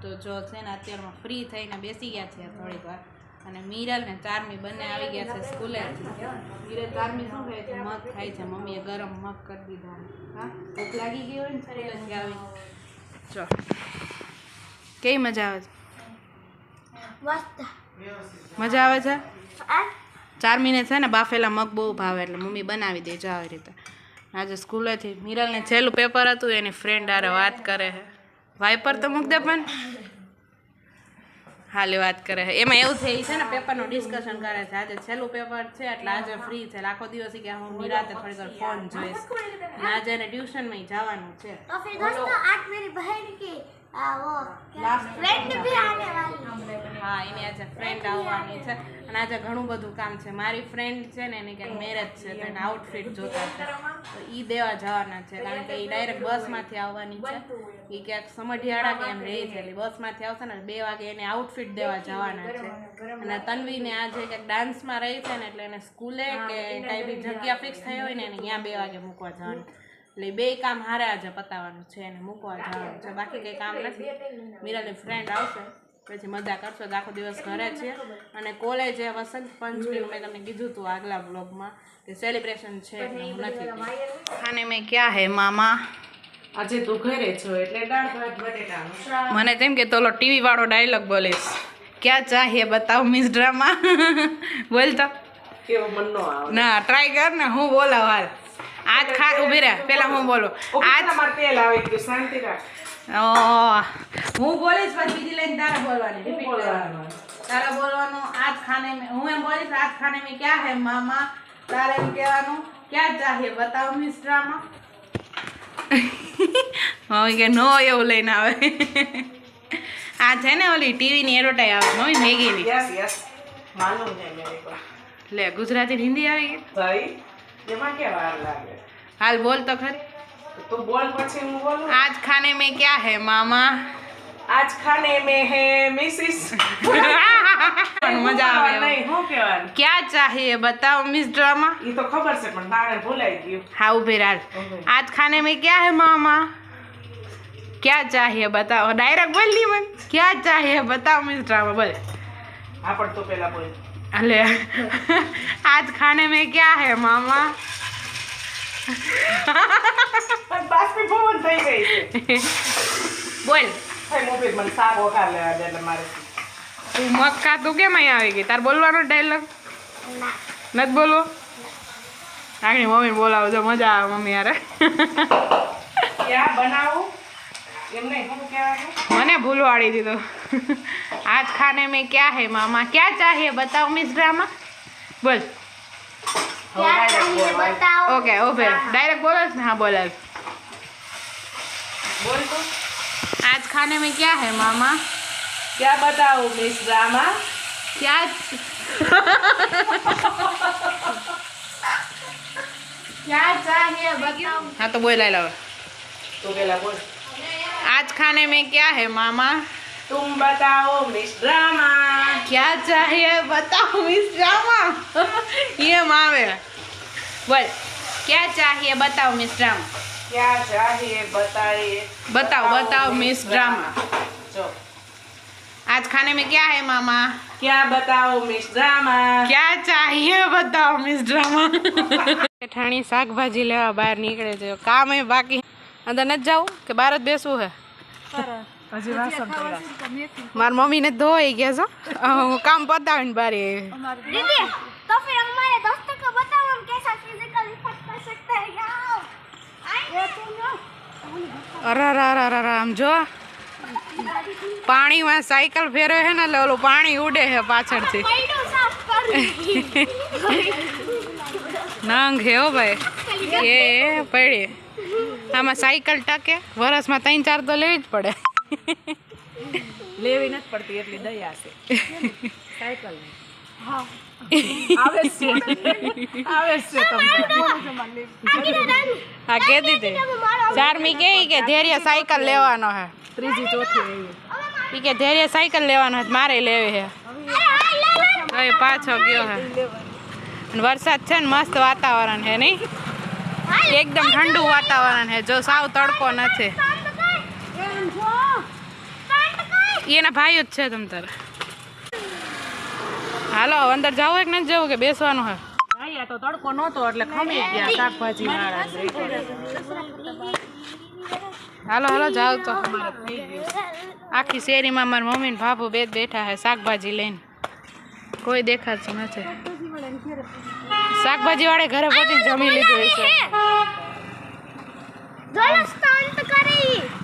તો જો છે ને અત્યારમાં ફ્રી થઈને બેસી ગયા છે થોડીક વાર અને મીરલ ને ચારમી બંને આવી ગયા છે સ્કૂલે. મીરલ ચારમી શું ખાય છે? મગ ખાય છે. મમ્મીએ ગરમ મગ કરી દીધા. હા ભૂખ લાગી ગઈ હોય ને સ્કૂલે જ આવી. જો કેવી મજા આવે છે? મજા આવે છે. ચારમીને છે ને બાફેલા મગ બહુ ભાવે એટલે મમ્મી બનાવી દે જો આવી રીતે. આજે સ્કૂલેથી મીરલને છેલ્લું પેપર હતું એની ફ્રેન્ડ આરે વાત કરે છે. વાઇપર તો મૂક દે પણ હાલે વાત કરે છે. એમાં એવું છે એ છે ને પેપરનું ડિસ્કશન કરે છે. આજે છેલ્લું પેપર છે એટલે આજે ફ્રી છે. આખો દિવસ કે હું નિરાતે થોડી વાર ફોન જોઈશ અને આજે એને ટ્યુશનમાં જવાનું છે. तो फिर दोस्तों आज मेरी बहन की वो फ्रेंड भी आने वाली है. હા એની આજે ફ્રેન્ડ આવવાની છે અને આજે ઘણું બધું કામ છે. મારી ફ્રેન્ડ છે ને એની કંઈક મેરેજ છે તો એને આઉટફિટ જોતા છે તો એ દેવા જવાના છે કારણ કે એ ડાયરેક્ટ બસમાંથી આવવાની છે. એ ક્યાંક સમઢિયાળા કે એમ રહી છે એટલે બસમાંથી આવશે ને 2 વાગે એને આઉટફિટ દેવા જવાના છે. અને તન્વીને આજે કંઈક ડાન્સમાં રહી છે ને એટલે એને સ્કૂલે કે કાંઈ બી જગ્યા ફિક્સ થઈ હોય ને એને ત્યાં 2 વાગે મૂકવા જવાનું એટલે 2 કામ હારે આજે પતાવવાનું છે એને મૂકવા જવાનું છે. બાકી કંઈ કામ નથી. મીરાની ફ્રેન્ડ આવશે પછી મજા કરશો તો આખો દિવસ ઘરે છે. અને કોલેજે વસંત પંચમી મેં તમને કીધું હતું આગલા બ્લોગમાં કે સેલિબ્રેશન છે નથી. ખાને મેં ક્યાં હે મામા? આજે તું ઘરે છો એટલે દાળ ભાત બટેટાનું શાક. મને તેમ કે તોલો ટીવી વાળો ડાયલોગ બોલીશ. ક્યાં ચાહીએ બતાવ મિસ ડ્રામા બોલ તો. કેવો મન નો આવે ના ટ્રાય કર ને હું બોલાવ હાલ. આજ ખા ઉભી રહે પેલા હું બોલું. આજ મારે તેલ આવી ગયું શાંતિ રાખ. હું બોલીશ પછી બીજી લાઈન તારે બોલવાની રિપીટ કરવાનું. તારે બોલવાનું આજ ખાને મેં હું એમ બોલીશ આજ ખાને મેં ક્યાં હે મામા. તારે એમ કહેવાનું ક્યાં ચાહીએ બતાવ મિસ ડ્રામા. મમ્મી કે નો એવું લઈને આવે. આ છે ને ઓલી ટીવીની એડવર્ટાઈઝ આવે મમ્મી મેગીની. યસ યસ માલુમ છે મેરે કો. લે ગુજરાતી હિન્દી આવી ગઈ ભાઈ એમાં કે વાર લાગે. હાલ બોલ તો ખરી. તું બોલ પછી હું બોલું. आज खाने में क्या है मामा? આજ ખાને में है मिसिस. मजा આવે નહીં હું કહેવાનું. क्या चाहिए बताओ मिस ड्रामा. ઈ તો ખબર છે પણ તારે ભૂલાઈ ગયું. हाँ उभे राज. आज खाने में क्या है मामा? क्या चाहिए बताओ. डायरेक्ट बोल दी मन. क्या चाहिए बताओ मिस ड्रामा बोल. આપણ તો પેલા બોલ. अले आज खाने में क्या है मामा? પણ બાસ્પી ભવન થઈ ગઈ છે. બોલ. ભાઈ મોબીલ મને સાગ વઘાર લેવા દે એટલે મારે. તું મક્કા તું કેમ અહીંયા આવી ગઈ? તાર બોલવાનો ડાયલોગ નથી બોલવો? આગળ મમ્મી બોલાવો જો મજા આવે મમ્મી યાર. ક્યાં બનાવું એમ નહીં શું કહેવાનું. મને ભૂલવાડી દીધો. आज खाने में क्या है मामा? क्या चाहिए बताओ मिस ड्रामा. बोल. क्या चाहिए बताओ. ओके ओके डायरेक्ट बोलो ना. हाँ बोल. બોલ તો. आज खाने में क्या है मामा? ક્યાં બતાવું મિસ ડ્રામા. क्या क्या चाहिए बताओ. हाँ तो बोल ला. તું પેલા બોલ. आज खाने में क्या है मामा? तुम बताओ मिस ड्रामा. क्या चाहिए बताओ मिस ड्रामा. ये मावे बोल. क्या चाहिए बताओ मिस ड्रामा. क्या चाहिए बताइए. बताओ बताओ मिस ड्रामा. જો आज खाने में क्या है मामा? क्या बताओ मिस ड्रामा. क्या चाहिए बताओ मिस ड्रामा. ઠાણી શાકભાજી લેવા બહાર નીકળે છે. કામ એ બાકી અંદર નથી જવું કે બહાર જ બેસવું હે? હજી વાસણ પડ્યા. મારી મમ્મીને ધોઈ ગયા છો. હું કામ પતાવીને બારે. दीदी तो फिर हमारे दोस्तों को बताओ हम कैसा फिजिकल इफेक्ट कर सकते हैं. आओ आइए तुम लोग. અરે આમ જો પાણીમાં સાયકલ ફેરવે છે ને એટલે ઓલું પાણી ઉડે છે પાછળથી. पैडो साफ कर નંગ હે હો ભાઈ એ પડી. આમાં સાયકલ ટકે વરસમાં 3-4 તો લેવી જ પડે. લેવી નથી પડતી એટલી દયા છે. સાયકલ हाँ આવે છે તમને. હા કહેતી હતી ચારમી કે ધૈર્ય સાયકલ લેવાનો હે. ત્રીજી ચોથી એ કે ધૈર્ય સાયકલ લેવાનો હે મારે લેવી છે. હવે પાછો ગયો હે. અને વરસાદ છે ને મસ્ત વાતાવરણ છે નહીં. એકદમ ઠંડુ વાતાવરણ છે જો સાવ તડકો નથી. એના ભાઈઓ જ છે તમ તારે. હાલો અંદર જાવ કે નથી જવું કે બેસવાનું હે? અહીંયા તો તડકો નહોતો એટલે ખમી ગયા શાકભાજી વાળા. હાલો હાલો જાવ તો. આખી શેરીમાં મારી મમ્મી ને ભાભુ બે બેઠા હે શાકભાજી લઈને. કોઈ દેખાતું નથી. શાકભાજી વાળે ઘરે પહોંચીને જમી લીધું છે.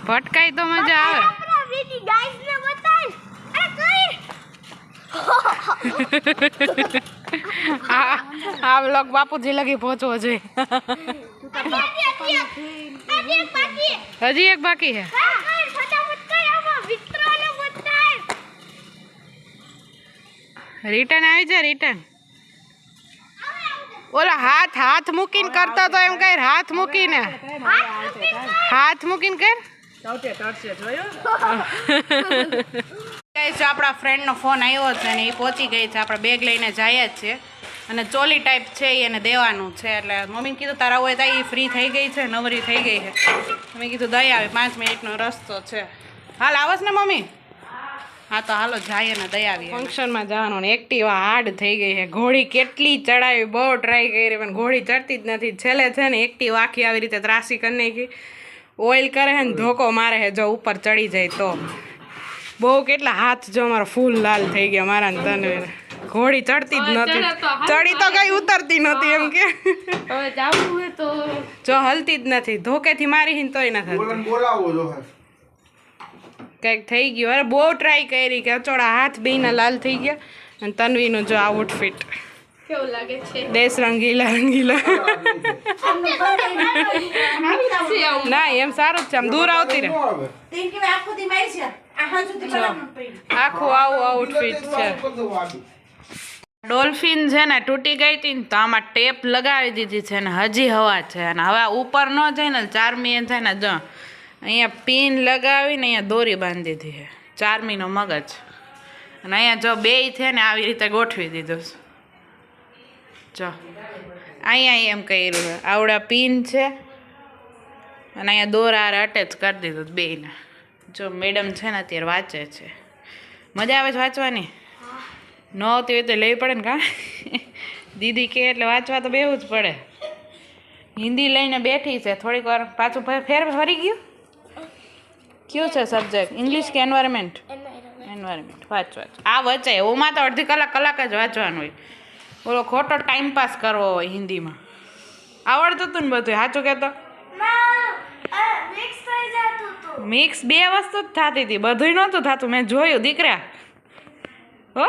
ભટકાઈ તો મજા આવે. આ વ્લોગ બાપુજી લગી પહોંચવો જોઈએ. હજી એક બાકી છે. રિટર્ન આવી જાય રિટર્ન. ઓલા હાથ મૂકીને કરતો તો એમ કઈ હાથ મૂકીને કર. આપણા ફ્રેન્ડનો ફોન આવ્યો છે અને એ પહોંચી ગઈ છે. આપણે બેગ લઈને જઈએ જ છીએ અને ચોલી ટાઈપ છે એને દેવાનું છે. એટલે મમ્મીને કીધું તારા હોય તો એ ફ્રી થઈ ગઈ છે, નવરી થઈ ગઈ છે. મેં કીધું દઈ આવી, 5 મિનિટનો રસ્તો છે. હાલ આવસ ને મમ્મી? હા તો હાલો જઈએ ને દઈ આવી. ફંક્શનમાં જવાનું ને એક્ટિવા હાર્ડ થઈ ગઈ છે. ઘોડી કેટલી ચડાવી, બહુ ટ્રાય કરી પણ ઘોડી ચડતી જ નથી. છેલ્લે છે ને એક્ટિવા આખી આવી રીતે ત્રાસી કરી નાખી. ઓઇલ કરે છે ને ધોકો મારે છે જો ઉપર ચડી જાય તો. બહુ કેટલા હાથ જો અમારો ફૂલ લાલ થઈ ગયા મારા ને તને. ઘોડી ચડતી જ નથી. ચડી તો કઈ ઉતરતી નહોતી એમ કે. હવે જાવું હોય તો જો હલતી જ નથી. ધોકેથી મારી ને તોય નથી. કંઈક થઈ ગયું. અરે બહુ ટ્રાય કરી કે અચોડા હાથ બેયના લાલ થઈ ગયા. અને તન્વીનું જો આઉટફિટ કેવું લાગે છે? દેશ રંગીલા રંગીલા. ના એમ સારું જ છે. આમ દૂર આવતી રહે. આખું આવું આઉટફિટ છે. ડોલ્ફિન છે ને તૂટી ગઈ હતી ને તો આમાં ટેપ લગાવી દીધી છે ને હજી હવા છે. અને હવે ઉપર ન જાય ને ચારમી છે ને જો અહીંયા પિન લગાવીને અહીંયા દોરી બાંધી દીધી છે. ચારમીનો મગજ. અને અહીંયા જો બેય છે ને આવી રીતે ગોઠવી દીધું છે. જો અહીંયા એમ કર્યું છે. આવડા પિન છે અને અહીંયા દોરા અટેચ કરી દીધું બેયને. જો મેડમ છે ને અત્યારે વાંચે છે. મજા આવે છે વાંચવાની? ન આવતી હોય તો લેવી પડે ને કા? દીદી કે એટલે વાંચવા તો બેવું જ પડે. હિન્દી લઈને બેઠી છે. થોડીક વાર પાછું ફરી ગયું. કયું છે સબ્જેક્ટ? ઇંગ્લિશ કે એન્વાયરમેન્ટ? એન્વાયરમેન્ટ. વાંચવા આ વચ્ચે એમાં તો અડધી કલાક જ વાંચવાનું હોય. બોલો ખોટો ટાઈમ પાસ કરવો હોય હિન્દીમાં. આવડતું હતું ને બધું સાચું કહેતો? મિક્સ બે વસ્તુ જ થતી હતી. બધું નહોતું થતું. મેં જોયું દીકરા. હો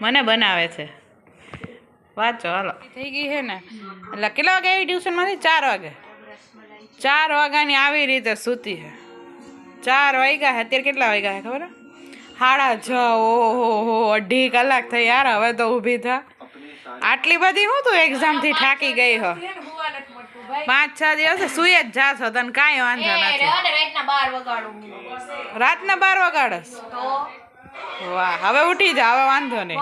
મને બનાવે છે. વાંચો હાલો. થઈ ગઈ છે ને એટલે કેટલા વાગે આવી ટ્યુશનમાંથી? 4 વાગે. 4 વાગ્યાની આવી રીતે સૂતી છે. 4 વાગ્યા છે. અત્યારે કેટલા વાગ્યા છે ખબર? 6:30. ઓહો 2.5 કલાક થઈ યાર. હવે તો ઊભી થા. આટલી બધી હું તું એક્ઝામથી થાકી ગઈ હો? 5-6 દિવસ સુઈ જ જાશો તને કાંઈ વાંધો નથી. રાતના 12 વગાડસ? વાહ હવે ઉઠી જા. હવે વાંધો નહીં.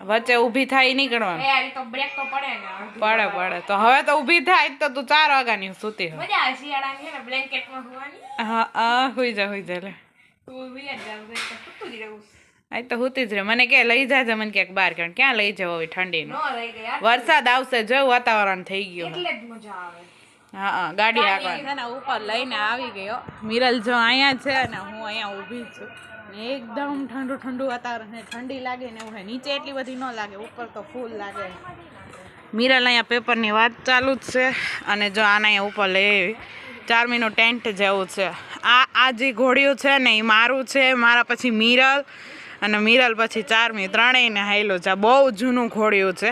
વચ્ચે ઊભી થાય નીકળવાનું પડે. તો હવે તો ઊભી થાય તો તું 4 વાગ્યાની સૂતી હોય. હા હુઈ જા લે. આજ તો હુતી જ રે. મને કે લઈ જાજે. મને ક્યાંક બહાર ક્યાં લઈ જાવ? હવે ઠંડીનું વરસાદ આવશે. જો વાતાવરણ થઈ ગયું. હા ગાડી હાંકવાની. ઉપર લઈને આવી ગયો. મિરલ જો અહીંયા છે અને હું અહીંયા ઊભી છું. એકદમ ઠંડુ વાતાવરણ છે. ઠંડી લાગે ને એવું. નીચે એટલી બધી ન લાગે, ઉપર તો ફૂલ લાગે. મિરલ અહીંયા પેપરની વાત ચાલુ જ છે. અને જો આના અહીંયા ઉપર લઈ ચારમીનું ટેન્ટ જેવું છે. આ જે ઘોડિયું છે ને એ મારું છે. મારા પછી મિરલ અને મિરલ પછી ચારમી. ત્રણેયને હાયલું છે. બહુ જૂનું ઘોડિયું છે.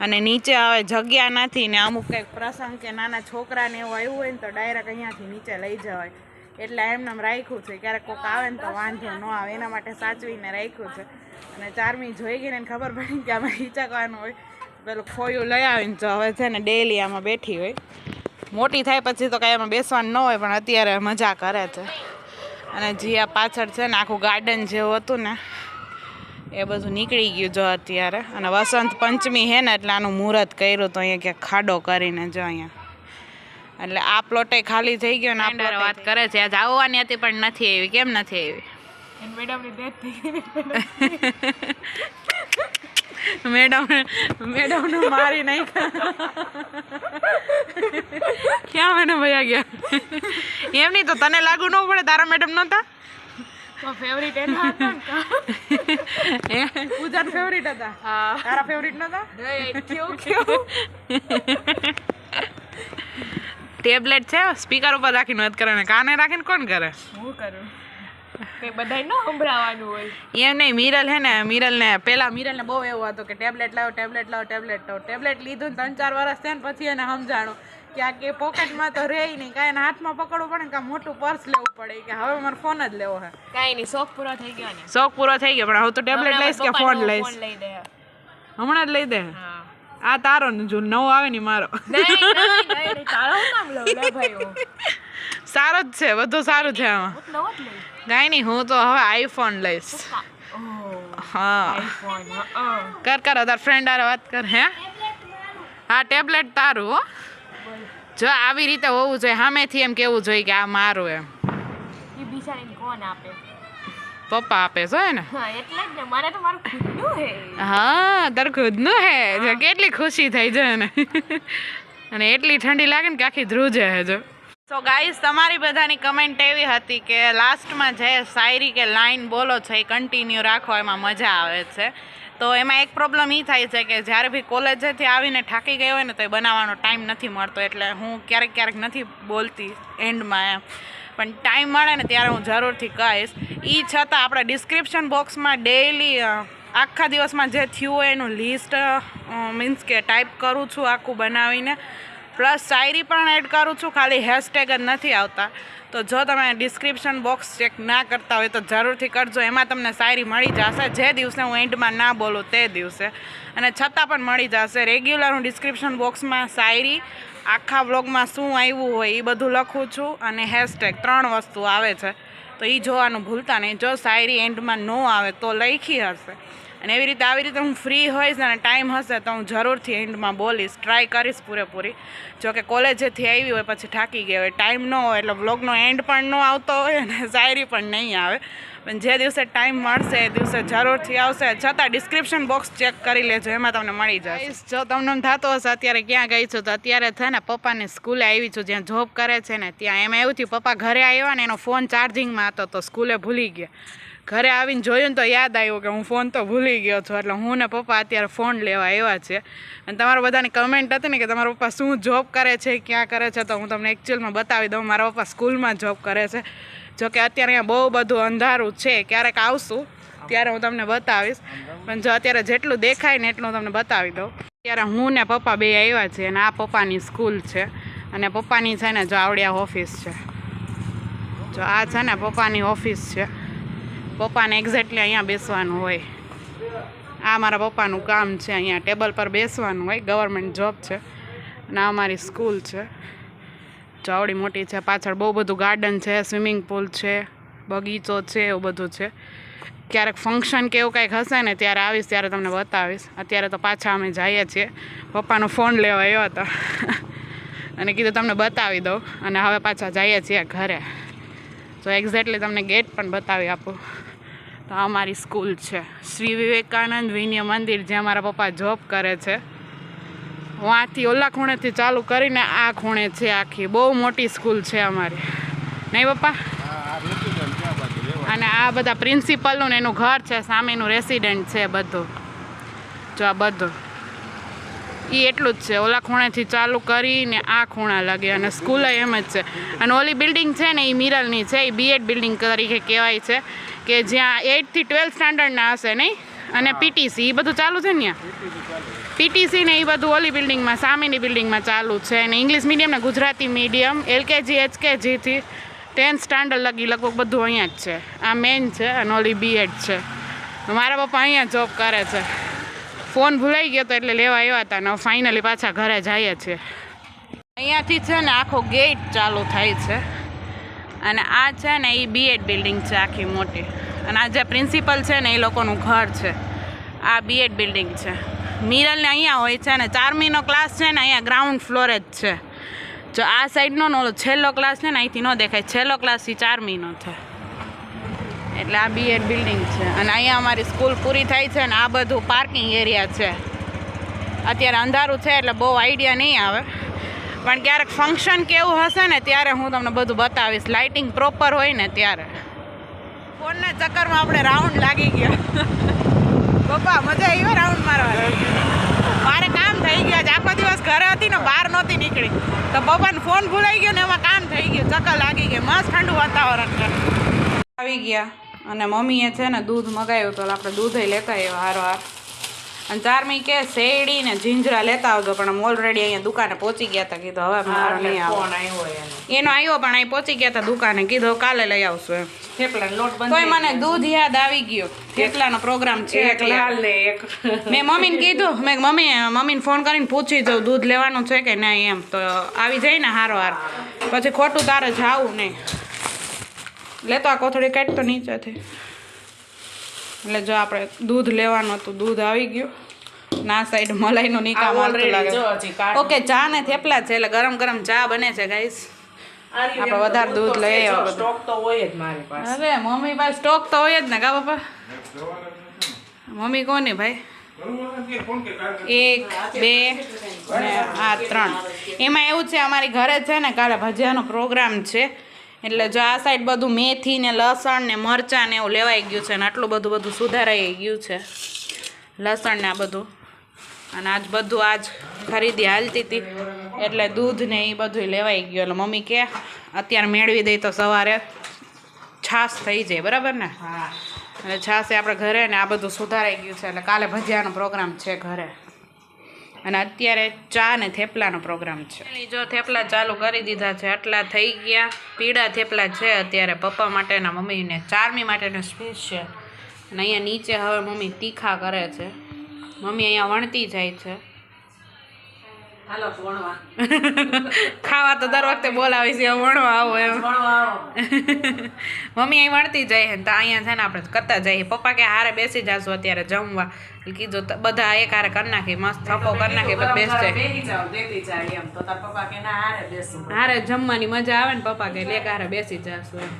અને નીચે હવે જગ્યા નથી ને અમુક કંઈક પ્રસંગ કે નાના છોકરાને એવું આવ્યું હોય ને તો ડાયરેક્ટ અહીંયાથી નીચે લઈ જવાય. એટલે એમને રાખ્યું છે. ક્યારેક કોઈક આવે ને તો વાંધો ન આવે એના માટે સાચવીને રાખ્યું છે. અને ચારમી જોઈ ગઈ ને ખબર પડી કે આમાં હિચકવાનું હોય. પેલું ખોયું લઈ આવીને તો હવે છે ને ડેલી આમાં બેઠી હોય. મોટી થાય પછી તો કાંઈ એમાં બેસવાનું ન હોય પણ અત્યારે મજા કરે છે. અને જે આ પાછળ છે ને આખું ગાર્ડન જેવું હતું ને એ બધું નીકળી ગયું જો અત્યારે. અને વસંત પંચમી છે ને એટલે આનું મુહૂર્ત કર્યું તો અહીંયા ક્યાંક ખાડો કરીને જો અહીંયા એટલે આ પ્લોટે ખાલી થઈ ગયો ને આ પ્લોટ વાત કરે છે આજ આવવાની હતી પણ નથી આવી. કેમ નથી આવી? મેડમ ને મારી નહીં ક્યાં મને ભૈયા ગયા એમ નહીં તો તને લાગુ ન પડે તારા મેડમ નહોતા ફેવરિટ પૂજા ફેવરિટ હતા તારા ફેવરિટ નહોતા ટેબ્લેટ છે સ્પીકર ઉપર રાખીને વાત કરે ને કાને રાખીને કોણ કરે હું કરું કઈ બધાય ન સંભળાવાનું હોય એમ નહીં મિરલ હે ને મિરલને બહુ એવું હતું કે ટેબ્લેટ લાવો ટેબ્લેટ લીધું ને 3-4 વર્ષ થયા ને પછી એને સમજાણું કે આ કે પોકેટમાં તો રહે નહીં કાંઈ એને હાથમાં પકડવું પડે ને કાં મોટું પર્સ લેવું પડે કે હવે મારે ફોન જ લેવો હે કાંઈ નહીં શોખ પૂરો થઈ ગયો ને શોખ પૂરો થઈ ગયો પણ હવે તો ટેબ્લેટ લઈશ કે ફોન લઈશ લઈ દે હમણાં જ લઈ દે આ તારો ને જો નવો આવે ને મારો સારો જ છે બધું સારું છે આમાં કાંઈ નહીં હું તો હવે આઈફોન લઈશ હા કર તાર ફ્રેન્ડ હારે વાત કર હે હા ટેબ્લેટ તારું હો જો આવી રીતે હોવું જોઈએ સામેથી એમ કેવું જોઈએ કે આ મારું એમ એ બિચારીને કોણ આપે પપ્પા આપે છો ને એટલે જ ને મારે તો મારું ખુદનું હે હા તારું ખુદનું હે જો કેટલી ખુશી થઈ જાય ને અને એટલી ઠંડી લાગે ને કે આખી ધ્રુજે હે જો સો ગાઈસ તમારી બધાની કમેન્ટ એવી હતી કે લાસ્ટમાં જે શાયરી કે લાઈન બોલો છો એ કન્ટિન્યુ રાખો એમાં મજા આવે છે તો એમાં એક પ્રોબ્લેમ એ થાય છે કે જ્યારે બી કોલેજેથી આવીને થાકી ગઈ હોય ને તો એ બનાવવાનો ટાઈમ નથી મળતો એટલે હું ક્યારેક નથી બોલતી એન્ડમાં એમ પણ ટાઈમ મળે ને ત્યારે હું જરૂરથી કહીશ એ છતાં આપણે ડિસ્ક્રિપ્શન બોક્સમાં ડેઈલી આખા દિવસમાં જે થયું હોય એનું લિસ્ટ મીન્સ કે ટાઈપ કરું છું આખું બનાવીને પ્લસ શાયરી પણ એડ કરું છું ખાલી હેશટેગ જ નથી આવતા તો જો તમે ડિસ્ક્રિપ્શન બોક્સ ચેક ના કરતા હોય તો જરૂરથી કરજો એમાં તમને શાયરી મળી જશે જે દિવસે હું એન્ડમાં ના બોલું તે દિવસે અને છતાં પણ મળી જશે રેગ્યુલર હું ડિસ્ક્રિપ્શન બોક્સમાં શાયરી આખા વ્લોગમાં શું આવ્યું હોય એ બધું લખું છું અને હેશટેગ 3 વસ્તુ આવે છે તો એ જોવાનું ભૂલતા નહીં જો શાયરી એન્ડમાં ન આવે તો લખી હશે અને એવી રીતે હું ફ્રી હોઈશ અને ટાઈમ હશે તો હું જરૂરથી એન્ડમાં બોલીશ ટ્રાય કરીશ પૂરેપૂરી જો કે કોલેજેથી આવી હોય પછી થાકી ગઈ હોય ટાઈમ ન હોય એટલે વ્લોગનો એન્ડ પણ ન આવતો હોય અને શાયરી પણ નહીં આવે પણ જે દિવસે ટાઈમ મળશે એ દિવસે જરૂરથી આવશે છતાં ડિસ્ક્રિપ્શન બોક્સ ચેક કરી લેજો એમાં તમને મળી જશે જો તમને એમ થતો હશે અત્યારે ક્યાં ગઈ છું તો અત્યારે છે ને પપ્પાની સ્કૂલે આવી છું જ્યાં જોબ કરે છે ને ત્યાં એમાં એવું થયું પપ્પા ઘરે આવ્યા ને એનો ફોન ચાર્જિંગમાં હતો તો સ્કૂલે ભૂલી ગયા ઘરે આવીને જોયું ને તો યાદ આવ્યું કે હું ફોન તો ભૂલી ગયો છું એટલે હું ને પપ્પા અત્યારે ફોન લેવા આવ્યા છે અને તમારા બધાની કમેન્ટ હતી ને કે તમારા પપ્પા શું જોબ કરે છે ક્યાં કરે છે તો હું તમને એકચ્યુઅલમાં બતાવી દઉં મારા પપ્પા સ્કૂલમાં જોબ કરે છે જોકે અત્યારે અહીંયા બહુ બધું અંધારું છે ક્યારેક આવશું ત્યારે હું તમને બતાવીશ પણ જો અત્યારે જેટલું દેખાય ને એટલું તમને બતાવી દઉં અત્યારે હું ને પપ્પા બે આવ્યા છે અને આ પપ્પાની સ્કૂલ છે અને પપ્પાની છે ને જો આવડિયા ઓફિસ છે જો આ છે ને પપ્પાની ઓફિસ છે પપ્પાને એક્ઝેક્ટલી અહીંયા બેસવાનું હોય આ મારા પપ્પાનું કામ છે અહીંયા ટેબલ પર બેસવાનું હોય ગવર્મેન્ટ જોબ છે અને આ અમારી સ્કૂલ છે ચાવડી મોટી છે પાછળ બહુ બધું ગાર્ડન છે સ્વિમિંગ પુલ છે બગીચો છે એવું બધું છે ક્યારેક ફંક્શન કે એવું કંઈક હશે ને ત્યારે આવીશ ત્યારે તમને બતાવીશ અત્યારે તો પાછા અમે જઈએ છીએ પપ્પાનો ફોન લેવા આવ્યો હતો અને કીધું તમને બતાવી દઉં અને હવે પાછા જઈએ છીએ ઘરે તો એક્ઝેક્ટલી તમને ગેટ પણ બતાવી આપું તો આ અમારી સ્કૂલ છે શ્રી વિવેકાનંદ વિનય મંદિર જ્યાં મારા પપ્પા જોબ કરે છે વાંથી ઓલા ખૂણેથી ચાલુ કરીને આ ખૂણે છે આખી બહુ મોટી સ્કૂલ છે અમારી નહીં પપ્પા અને આ બધા પ્રિન્સિપલનું ને એનું ઘર છે સામેનું રેસિડેન્ટ છે બધું જો આ બધું એ એટલું જ છે ઓલા ખૂણેથી ચાલુ કરીને આ ખૂણા લાગે અને સ્કૂલે એમ જ છે અને ઓલી બિલ્ડિંગ છે ને એ મિરલની છે એ બીએડ બિલ્ડિંગ તરીકે કહેવાય છે કે જ્યાં 8 થી 12 સ્ટાન્ડર્ડના હશે નહીં અને પીટીસી એ બધું ચાલુ છે ને પીટીસી ને એ બધું ઓલી બિલ્ડિંગમાં સામેની બિલ્ડિંગમાં ચાલુ છે અને ઇંગ્લિશ મીડિયમ ને ગુજરાતી મીડિયમ એલકેજી એચકેજીથી 10th સ્ટાન્ડર્ડ લગી લગભગ બધું અહીંયા જ છે આ મેન છે અને ઓલી બીએડ છે મારા પપ્પા અહીંયા જોબ કરે છે ફોન ભૂલાઈ ગયો તો એટલે લેવા આવ્યા હતા ને ફાઇનલી પાછા ઘરે જઈએ છીએ અહીંયાથી છે ને આખો ગેટ ચાલુ થાય છે અને આ છે ને એ બીએડ બિલ્ડિંગ છે આખી મોટી અને આ જે પ્રિન્સિપલ છે ને એ લોકોનું ઘર છે આ બીએડ બિલ્ડિંગ છે મિરલને અહીંયા હોય છે ને 4મીનો ક્લાસ છે ને અહીંયા ગ્રાઉન્ડ ફ્લોરે જ છે જો આ સાઈડનો ને ઓલો છેલ્લો ક્લાસ છે ને અહીંથી ન દેખાય, છેલ્લો ક્લાસ 4મીનો છે, એટલે આ બીએડ બિલ્ડિંગ છે. અને અહીંયા અમારી સ્કૂલ પૂરી થાય છે ને આ બધું પાર્કિંગ એરિયા છે. અત્યારે અંધારું છે એટલે બહુ આઈડિયા નહીં આવે, પણ ક્યારેક ફંક્શન કેવું હશે ને ત્યારે હું તમને બધું બતાવીશ, લાઇટિંગ પ્રોપર હોય ને ત્યારે. ફોનના ચક્કરમાં આપણે રાઉન્ડ લાગી ગયો. પપ્પા મજા આવી રાઉન્ડ મારવા. મારે કામ થઈ ગયા છે, આખો દિવસ ઘરે હતી ને બહાર નહોતી નીકળી, તો પપ્પાને ફોન ભૂલાઈ ગયો ને એમાં કામ થઈ ગયું, ચક્કર લાગી ગઈ. મસ્ત ઠંડુ વાતાવરણ છે. આવી ગયા અને મમ્મીએ છે ને દૂધ મગાવ્યું, તો આપણે દૂધ લેતા આવ્યો હારો. અને 4મી કે શેરડી ને જીંજરા લેતા આવજો, પણ અમે ઓલરેડી અહીંયા દુકાને પહોંચી ગયા હતા. કીધું હવે મારો નહીં આવે, એનો આવ્યો પણ અહીં પહોંચી ગયા હતા દુકાને. કીધું કાલે લઈ આવશું એમ. તોય મને દૂધ યાદ આવી ગયો, થેપલાનો પ્રોગ્રામ છે. મેં મમ્મીને કીધું, મેં મમ્મીને ફોન કરીને પૂછી જાઉં દૂધ લેવાનું છે કે નહીં એમ, તો આવી જાય ને હારો હાર, પછી ખોટું તારે જાવું નહીં. લેતો આ કોથળી કાઢતો નીચેથી. એટલે જો આપણે દૂધ લેવાનું હતું, દૂધ આવી ગયું. ના સાઈડ મલાઈનું નિકામ આવતું લાગે. ઓકે, ચા ને થેપલા છે એટલે ગરમ ગરમ ચા બને છે ગાઈસ. આપણે વધારે દૂધ લઈ આવ્યા. સ્ટોક તો હોય જ મારી પાસે. અરે મમ્મી પાસે સ્ટોક તો હોય જ ને કા બાપા. મમ્મી કોની ભાઈ? 1 2 ને આ 3. એમાં એવું છે અમારી ઘરે છે ને કાલે ભજીયાનો પ્રોગ્રામ છે, એટલે જો આ સાઈડ બધું મેથી ને લસણ ને મરચાં ને એવું લેવાઈ ગયું છે, ને આટલું બધું સુધારાઈ ગયું છે, લસણ ને આ બધું. અને આજ બધું આજ ખરીદી હાલતી હતી એટલે દૂધ ને એ બધું લેવાઈ ગયું. એટલે મમ્મી કે અત્યારે મેળવી દઈ તો સવારે છાશ થઈ જાય, બરાબર ને? હા, એટલે છાશ આપણે ઘરે ને આ બધું સુધારાઈ ગયું છે, એટલે કાલે ભજીયાનો પ્રોગ્રામ છે ઘરે. અને અત્યારે ચા ને થેપલાનો પ્રોગ્રામ છે. જો થેપલા ચાલુ કરી દીધા છે, આટલા થઈ ગયા. પીળા થેપલા છે અત્યારે પપ્પા માટેના, મમ્મીને 4મી માટેનો સ્પેશિયલ. અને અહીંયા નીચે હવે મમ્મી તીખા કરે છે. મમ્મી અહીંયા વણતી જાય છે. હાલો વણવા. ખાવા તો દર વખતે બોલાવી છે, વણવા આવો એમ. મમ્મી અહીં વણતી જાય છે, તો અહીંયા છે ને આપણે કરતા જઈએ. પપ્પા કે હારે બેસી જાશું અત્યારે જમવા. કીધું બધા એક હારે કરી નાખી, મસ્ત થપ્પો કરી નાખી, બેસ જાય. હારે જમવાની મજા આવે ને, પપ્પા કે લેક હારે બેસી જાશું એમ.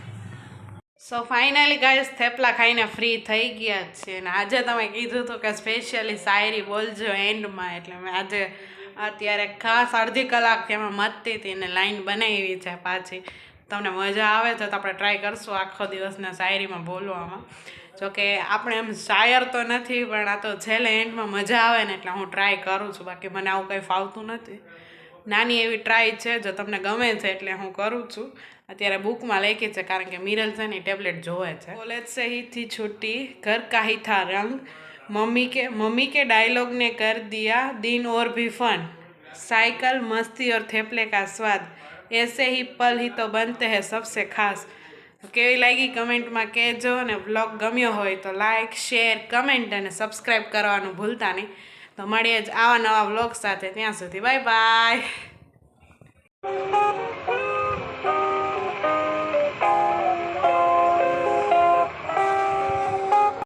સો ફાઇનલી ગાઈસ થેપલા ખાઈને ફ્રી થઈ ગયા છે. અને આજે તમે કીધું હતું કે સ્પેશિયલી શાયરી બોલજો એન્ડમાં, એટલે મેં આજે અત્યારે ખાસ અડધી કલાકથી અમે મતતી હતી ને લાઈન બનાવી છે પાછી. તમને મજા આવે તો આપણે ટ્રાય કરશું આખો દિવસના શાયરીમાં બોલવામાં. જોકે આપણે એમ શાયર તો નથી, પણ આ તો છેલ્લે એન્ડમાં મજા આવે ને એટલે હું ટ્રાય કરું છું. બાકી મને આવું કંઈ ફાવતું નથી. નાની એવી ટ્રાય છે, જો તમને ગમે છે એટલે હું કરું છું. અત્યારે બુકમાં લખી છે, કારણ કે મિરલ છે ને ટેબ્લેટ જોવે છે. કોલેજ से ही थी छुट्टी, घर का ही था रंग, मम्मी के डायलॉग ने कर दिया दिन और भी फन, साइकिल मस्ती और थेपले का स्वाद, ऐसे ही पल ही तो बनते हैं सबसे खास. કેવી લાગી કમેન્ટમાં કહેજો, અને બ્લોગ ગમ્યો હોય તો લાઇક શેર કમેન્ટ અને સબસ્ક્રાઈબ કરવાનું ભૂલતા નહીં. તો મળીએ જ આવા નવા બ્લોગ સાથે. ત્યાં સુધી બાય બાય.